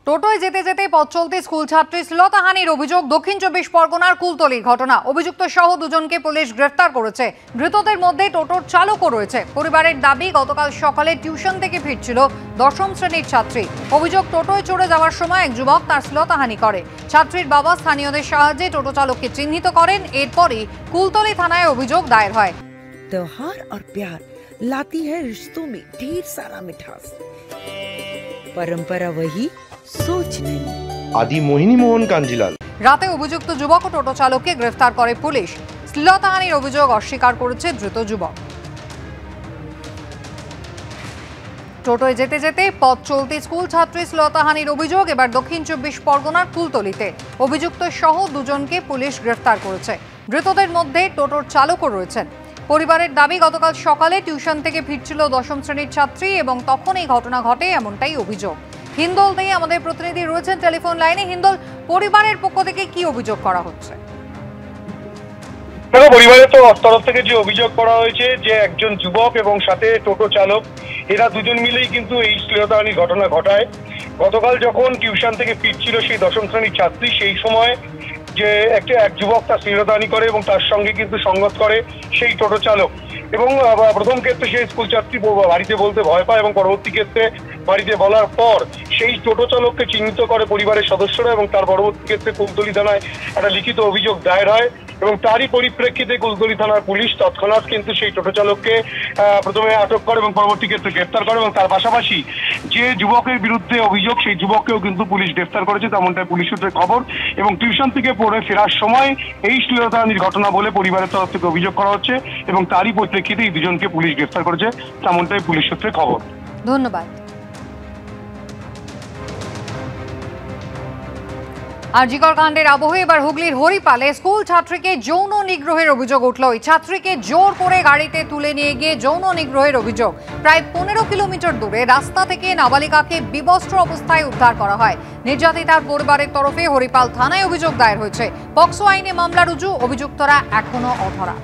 টোটোয় যেতে যেতে পথ চলতি স্কুল ছাত্রী শ্লীলতাহানির অভিযোগ দক্ষিণ ২৪ পরগনার কুলতলির ঘটনা। অভিযুক্ত সহ দুজনকে পুলিশ গ্রেফতার করেছে। ধৃতদের মধ্যে টোটোর চালকও রয়েছে। পরিবারের দাবি, গতকাল সকালে টিউশন থেকে ফিরছিল দশম শ্রেণীর ছাত্রী। অভিযোগ, টোটোয় চড়ে যাওয়ার সময় এক যুবক তার শ্লীলতাহানি করে। ছাত্রীর বাবা স্থানীয়দের সাহায্যে টোটো চালককে চিহ্নিত করেন। এরপরই কুলতলি থানায় অভিযোগ দায়ের হয়। त्योहार और प्यार लाती है रिश्तों में ढेर सारा मिठास। परंपरा वही, सोच नहीं। आदि मोहिनी मोहन कांजीलाल। রাতে অভিযুক্ত যুবক ও টোটো চালককে গ্রেফতার করে পুলিশ। শ্লীলতাহানির অভিযোগ অস্বীকার করেছে ধৃত যুবক। টোটোয় যেতে যেতে পথ চলতি স্কুল ছাত্রী শ্লীলতাহানির অভিযোগ এবার দক্ষিণ ২৪ পরগনার কুলতলিতে। অভিযুক্ত সহ দুজনকে পুলিশ গ্রেফতার করেছে। ধৃতদের মধ্যে টোটোর চালকও রয়েছেন। পরিবারের দাবি, গতকাল সকালে টিউশন থেকে ফিরছিল দশম শ্রেণীর ছাত্রী এবং তখন এই ঘটনা ঘটে, এমনটাই অভিযোগ। হিন্দল দিয়ে আমাদের প্রতিনিধি রয়েছেন টেলিফোন লাইনে। হিন্দল, পরিবারের পক্ষ থেকে কি অভিযোগ করা হচ্ছে? পরিবারের তরফ থেকে যে অভিযোগ করা হয়েছে যে একজন যুবক এবং সাথে টোটো চালক, এরা দুজন মিলেই কিন্তু এই শ্লীলতাহানির ঘটনা ঘটায়। গতকাল যখন টিউশন থেকে ফিরছিল সেই দশম শ্রেণীর ছাত্রী, সেই সময় যে এক যুবক তার শ্লীলতাহানি করে এবং তার সঙ্গে কিন্তু সঙ্গত করে সেই টোটো চালক। এবং প্রথম ক্ষেত্রে সেই স্কুল ছাত্রী বাড়িতে বলতে ভয় পায় এবং পরবর্তী ক্ষেত্রে বাড়িতে বলার পর সেই টোটো চালককে চিহ্নিত করে পরিবারের সদস্যরা এবং তার পরবর্তী ক্ষেত্রে কুলতলি থানায় একটা লিখিত অভিযোগ দায়ের হয়। এবং তারই পরিপ্রেক্ষিতে কুলতলি থানার পুলিশ তৎক্ষণাৎ কিন্তু সেই টোটো চালককে প্রথমে আটক করে এবং পরবর্তী ক্ষেত্রে গ্রেফতার করে। এবং তার পাশাপাশি যে যুবকের বিরুদ্ধে অভিযোগ, সেই যুবককেও কিন্তু পুলিশ গ্রেফতার করেছে, তেমনটাই পুলিশ সূত্রে খবর। এবং টিউশন থেকে পড়ে ফেরার সময় এই শ্লীলতাহানির ঘটনা বলে পরিবারের তরফ থেকে অভিযোগ করা হচ্ছে এবং তারই পরিপ্রেক্ষিতে এই দুজনকে পুলিশ গ্রেফতার করেছে, তেমনটাই পুলিশ সূত্রে খবর। ধন্যবাদ। আরজিকর কাণ্ডের আবহে এবার হুগলির হরিপালে স্কুল ছাত্রীকে যৌন নিগ্রহের অভিযোগ উঠল। ওই ছাত্রীকে জোর করে গাড়িতে তুলে নিয়ে গিয়ে যৌন নিগ্রহের অভিযোগ। প্রায় ১৫ কিলোমিটার দূরে রাস্তা থেকে নাবালিকাকে বিবস্ত্র অবস্থায় উদ্ধার করা হয়। নির্যাতিতার পরিবারের তরফে হরিপাল থানায় অভিযোগ দায়ের হয়েছে। পক্সো আইনে মামলা রুজু, অভিযুক্তরা এখনো অধরা।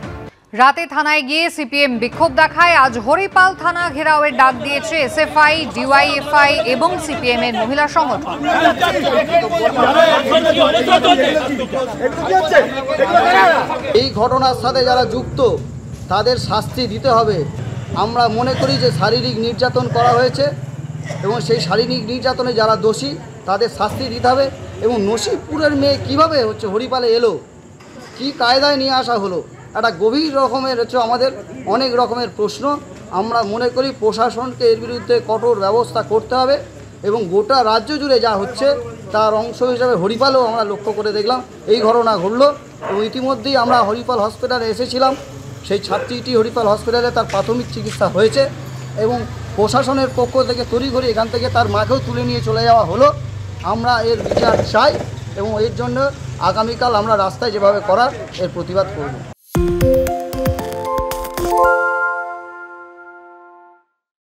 রাতে থানায় গিয়ে সিপিএম বিক্ষোভ দেখায়। আজ হরিপাল থানা ঘেরাওয়ের ডাক দিয়েছে এসএফআই, ডিওয়াইএফআই এবং সিপিএম এর মহিলা সংগঠন। এই ঘটনার সাথে যারা যুক্ত তাদের শাস্তি দিতে হবে। আমরা মনে করি যে শারীরিক নির্যাতন করা হয়েছে এবং সেই শারীরিক নির্যাতনে যারা দোষী তাদের শাস্তি দিতে হবে। এবং নসিবপুরের মেয়ে কিভাবে হরিপালে এলো, কি কায়দায় নিয়ে আসা হলো, একটা গভীর রকমের আমাদের অনেক রকমের প্রশ্ন। আমরা মনে করি প্রশাসনকে এর বিরুদ্ধে কঠোর ব্যবস্থা করতে হবে এবং গোটা রাজ্য জুড়ে যা হচ্ছে তার অংশ হিসাবে হরিপালেও আমরা লক্ষ্য করে দেখলাম এই ঘটনা ঘটল। এবং ইতিমধ্যেই আমরা হরিপাল হসপিটালে এসেছিলাম। সেই ছাত্রীটি হরিপাল হসপিটালে তার প্রাথমিক চিকিৎসা হয়েছে এবং প্রশাসনের পক্ষ থেকে তড়িঘড়ি এখান থেকে তার মাকেও তুলে নিয়ে চলে যাওয়া হলো। আমরা এর বিচার চাই এবং এর জন্য আগামীকাল আমরা রাস্তায় যেভাবে করার এর প্রতিবাদ করব।